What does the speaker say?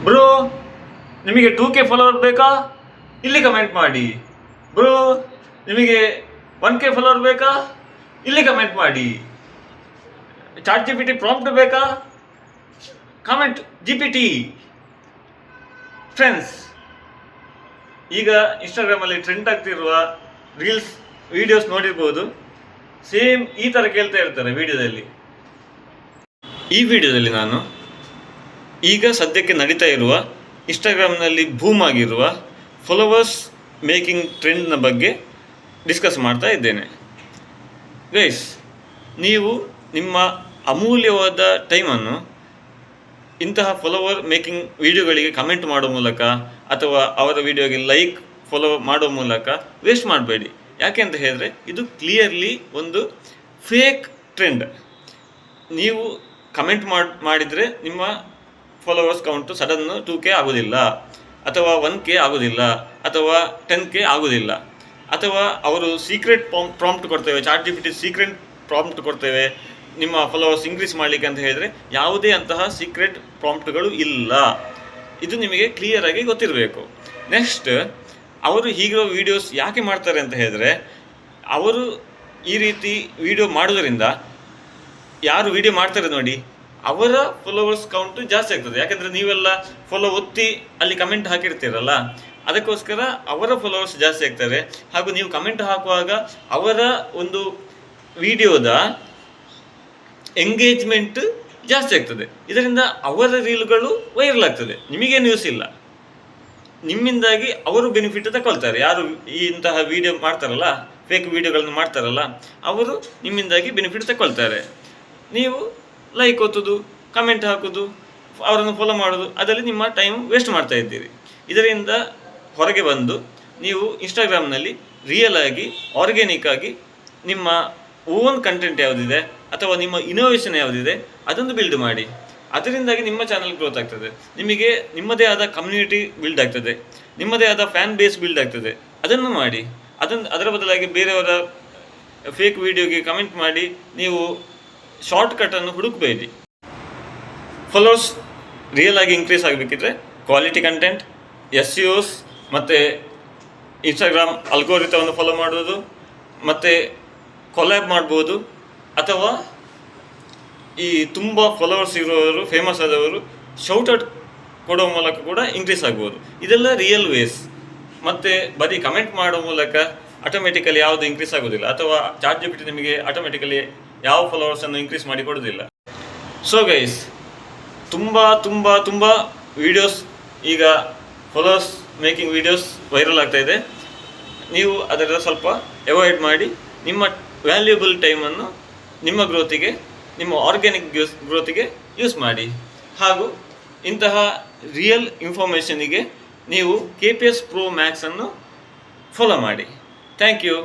Bro ನಿಮಗೆ 2K follower ಬೇಕಾ? ಇಲ್ಲಿ ಕಮೆಂಟ್ ಮಾಡಿ. ಬ್ರೋ ನಿಮಗೆ 1K ಫಾಲೋವರ್ ಬೇಕಾ? ಇಲ್ಲಿ ಕಮೆಂಟ್ ಮಾಡಿ. ಚಾಟ್ GPT ಪ್ರಾಂಪ್ಟ್ ಬೇಕಾ? Comment GPT. ಫ್ರೆಂಡ್ಸ್, ಈಗ ಇನ್ಸ್ಟಾಗ್ರಾಮಲ್ಲಿ ಟ್ರೆಂಡ್ ಆಗ್ತಿರುವ ರೀಲ್ಸ್ ವಿಡಿಯೋಸ್ ನೋಡಿರ್ಬೋದು. ಸೇಮ್ ಈ ಥರ ಕೇಳ್ತಾ ಇರ್ತಾರೆ ವಿಡಿಯೋದಲ್ಲಿ. ಈ ವಿಡಿಯೋದಲ್ಲಿ ನಾನು ಈಗ ಸದ್ಯಕ್ಕೆ ನಡೀತಾ ಇರುವ ಇನ್ಸ್ಟಾಗ್ರಾಮ್ನಲ್ಲಿ ಬೂಮ್ ಆಗಿರುವ ಫಾಲೋವರ್ಸ್ ಮೇಕಿಂಗ್ ಟ್ರೆಂಡ್ನ ಬಗ್ಗೆ ಡಿಸ್ಕಸ್ ಮಾಡ್ತಾ ಇದ್ದೇನೆ. ಗೈಸ್, ನೀವು ನಿಮ್ಮ ಅಮೂಲ್ಯವಾದ ಟೈಮನ್ನು ಇಂತಹ ಫಾಲೋವರ್ ಮೇಕಿಂಗ್ ವಿಡಿಯೋಗಳಿಗೆ ಕಮೆಂಟ್ ಮಾಡೋ ಮೂಲಕ ಅಥವಾ ಅವರ ವಿಡಿಯೋಗೆ ಲೈಕ್ ಫಾಲೋ ಮಾಡೋ ಮೂಲಕ ವೇಸ್ಟ್ ಮಾಡಬೇಡಿ. ಯಾಕೆ ಅಂತ ಹೇಳಿದ್ರೆ ಇದು ಕ್ಲಿಯರ್ಲಿ ಒಂದು ಫೇಕ್ ಟ್ರೆಂಡ್. ನೀವು ಕಮೆಂಟ್ ಮಾಡಿದರೆ ನಿಮ್ಮ ಫಾಲೋವರ್ಸ್ ಕೌಂಟು ಸಡನ್ನು 2K ಆಗೋದಿಲ್ಲ, ಅಥವಾ 1K ಆಗೋದಿಲ್ಲ, ಅಥವಾ 10K ಆಗೋದಿಲ್ಲ. ಅಥವಾ ಅವರು ಸೀಕ್ರೆಟ್ ಪ್ರಾಂಪ್ಟ್ ಕೊಡ್ತೇವೆ, ಚಾಟ್ GPT ಸೀಕ್ರೆಟ್ ಪ್ರಾಂಪ್ಟ್ ಕೊಡ್ತೇವೆ ನಿಮ್ಮ ಫಾಲೋವರ್ಸ್ ಇನ್ಕ್ರೀಸ್ ಮಾಡಲಿಕ್ಕೆ ಅಂತ ಹೇಳಿದರೆ ಯಾವುದೇ ಅಂತಹ ಸೀಕ್ರೆಟ್ ಪ್ರಾಂಪ್ಟ್ಗಳು ಇಲ್ಲ. ಇದು ನಿಮಗೆ ಕ್ಲಿಯರಾಗಿ ಗೊತ್ತಿರಬೇಕು. ನೆಕ್ಸ್ಟ್, ಅವರು ಹೀಗಿರೋ ವೀಡಿಯೋಸ್ ಯಾಕೆ ಮಾಡ್ತಾರೆ ಅಂತ ಹೇಳಿದರೆ, ಅವರು ಈ ರೀತಿ ವಿಡಿಯೋ ಮಾಡೋದರಿಂದ ಯಾರು ವಿಡಿಯೋ ಮಾಡ್ತಾರೆ ನೋಡಿ ಅವರ ಫಾಲೋವರ್ಸ್ ಕೌಂಟು ಜಾಸ್ತಿ ಆಗ್ತದೆ. ಯಾಕೆಂದರೆ ನೀವೆಲ್ಲ ಫಾಲೋ ಒತ್ತಿ ಅಲ್ಲಿ ಕಮೆಂಟ್ ಹಾಕಿರ್ತೀರಲ್ಲ, ಅದಕ್ಕೋಸ್ಕರ ಅವರ ಫಾಲೋವರ್ಸ್ ಜಾಸ್ತಿ ಆಗ್ತಾರೆ. ಹಾಗೂ ನೀವು ಕಮೆಂಟ್ ಹಾಕುವಾಗ ಅವರ ಒಂದು ವಿಡಿಯೋದ ಎಂಗೇಜ್ಮೆಂಟ್ ಜಾಸ್ತಿ ಆಗ್ತದೆ. ಇದರಿಂದ ಅವರ ರೀಲ್ಗಳು ವೈರಲ್ ಆಗ್ತದೆ. ನಿಮಗೇನು ಯೂಸ್ ಇಲ್ಲ, ನಿಮ್ಮಿಂದಾಗಿ ಅವರು ಬೆನಿಫಿಟ್ ತಗೊಳ್ತಾರೆ. ಯಾರು ಇಂತಹ ವಿಡಿಯೋ ಮಾಡ್ತಾರಲ್ಲ, ಫೇಕ್ ವಿಡಿಯೋಗಳನ್ನು ಮಾಡ್ತಾರಲ್ಲ, ಅವರು ನಿಮ್ಮಿಂದಾಗಿ ಬೆನಿಫಿಟ್ ತಗೊಳ್ತಾರೆ. ನೀವು ಲೈಕ್ ಒತ್ತೋದು, ಕಮೆಂಟ್ ಹಾಕೋದು, ಅವರನ್ನು ಫಾಲೋ ಮಾಡೋದು, ಅದರಲ್ಲಿ ನಿಮ್ಮ ಟೈಮ್ ವೇಸ್ಟ್ ಮಾಡ್ತಾ ಇದ್ದೀರಿ. ಇದರಿಂದ ಹೊರಗೆ ಬಂದು ನೀವು ಇನ್ಸ್ಟಾಗ್ರಾಮ್ನಲ್ಲಿ ರಿಯಲ್ ಆಗಿ, ಆರ್ಗ್ಯಾನಿಕ್ ಆಗಿ ನಿಮ್ಮ ಓನ್ ಕಂಟೆಂಟ್ ಯಾವುದಿದೆ ಅಥವಾ ನಿಮ್ಮ ಇನೋವೇಷನ್ ಯಾವುದಿದೆ ಅದನ್ನು ಬಿಲ್ಡ್ ಮಾಡಿ. ಅದರಿಂದಾಗಿ ನಿಮ್ಮ ಚಾನಲ್ ಗ್ರೋತ್ ಆಗ್ತದೆ. ನಿಮಗೆ ನಿಮ್ಮದೇ ಆದ ಕಮ್ಯುನಿಟಿ ಬಿಲ್ಡ್ ಆಗ್ತದೆ, ನಿಮ್ಮದೇ ಆದ ಫ್ಯಾನ್ ಬೇಸ್ ಬಿಲ್ಡ್ ಆಗ್ತದೆ. ಅದನ್ನು ಮಾಡಿ. ಅದರ ಬದಲಾಗಿ ಬೇರೆಯವರ ಫೇಕ್ ವಿಡಿಯೋಗೆ ಕಮೆಂಟ್ ಮಾಡಿ ನೀವು ಶಾರ್ಟ್ ಕಟ್ಟನ್ನು ಹುಡುಕಬೇಡಿ. ಫಾಲೋವರ್ಸ್ ರಿಯಲ್ ಆಗಿ ಇನ್ಕ್ರೀಸ್ ಆಗಬೇಕಿದ್ರೆ ಕ್ವಾಲಿಟಿ ಕಂಟೆಂಟ್, SEOs ಮತ್ತು ಇನ್ಸ್ಟಾಗ್ರಾಮ್ ಅಲ್ಗೋರಿಥಮನ್ನು ಫಾಲೋ ಮಾಡೋದು, ಮತ್ತು ಕೊಲ್ಯಾಬ್ ಮಾಡ್ಬೋದು, ಅಥವಾ ಈ ತುಂಬ ಫಾಲೋವರ್ಸ್ ಇರೋರು, ಫೇಮಸ್ ಆದವರು ಶೌಟೌಟ್ ಕೊಡೋ ಮೂಲಕ ಕೂಡ ಇನ್ಕ್ರೀಸ್ ಆಗ್ಬೋದು. ಇದೆಲ್ಲ ರಿಯಲ್ ವೇಸ್. ಮತ್ತು ಬರೀ ಕಮೆಂಟ್ ಮಾಡೋ ಮೂಲಕ ಆಟೋಮೆಟಿಕಲಿ ಯಾವುದು ಇನ್ಕ್ರೀಸ್ ಆಗೋದಿಲ್ಲ, ಅಥವಾ ಚಾಟ್ GPT ನಿಮಗೆ ಆಟೋಮೆಟಿಕಲಿ ಯಾವ ಫಾಲೋವರ್ಸನ್ನು ಇನ್ಕ್ರೀಸ್ ಮಾಡಿ ಕೊಡೋದಿಲ್ಲ. ಸೊ ಗೈಸ್, ತುಂಬ ತುಂಬ ತುಂಬ ವೀಡಿಯೋಸ್ ಈಗ ಫಾಲೋವರ್ಸ್ ಮೇಕಿಂಗ್ ವೀಡಿಯೋಸ್ ವೈರಲ್ ಆಗ್ತಾಯಿದೆ. ನೀವು ಅದರ ಸ್ವಲ್ಪ ಅವಾಯ್ಡ್ ಮಾಡಿ ನಿಮ್ಮ ವ್ಯಾಲ್ಯೂಬಲ್ ಟೈಮನ್ನು ನಿಮ್ಮ ಗ್ರೋತಿಗೆ, ನಿಮ್ಮ ಆರ್ಗ್ಯಾನಿಕ್ ಗ್ರೋತಿಗೆ ಯೂಸ್ ಮಾಡಿ. ಹಾಗೂ ಇಂತಹ ರಿಯಲ್ ಇನ್ಫಾರ್ಮೇಷನಿಗೆ ನೀವು KPS Pro Max ಅನ್ನು ಫಾಲೋ ಮಾಡಿ. Thank you.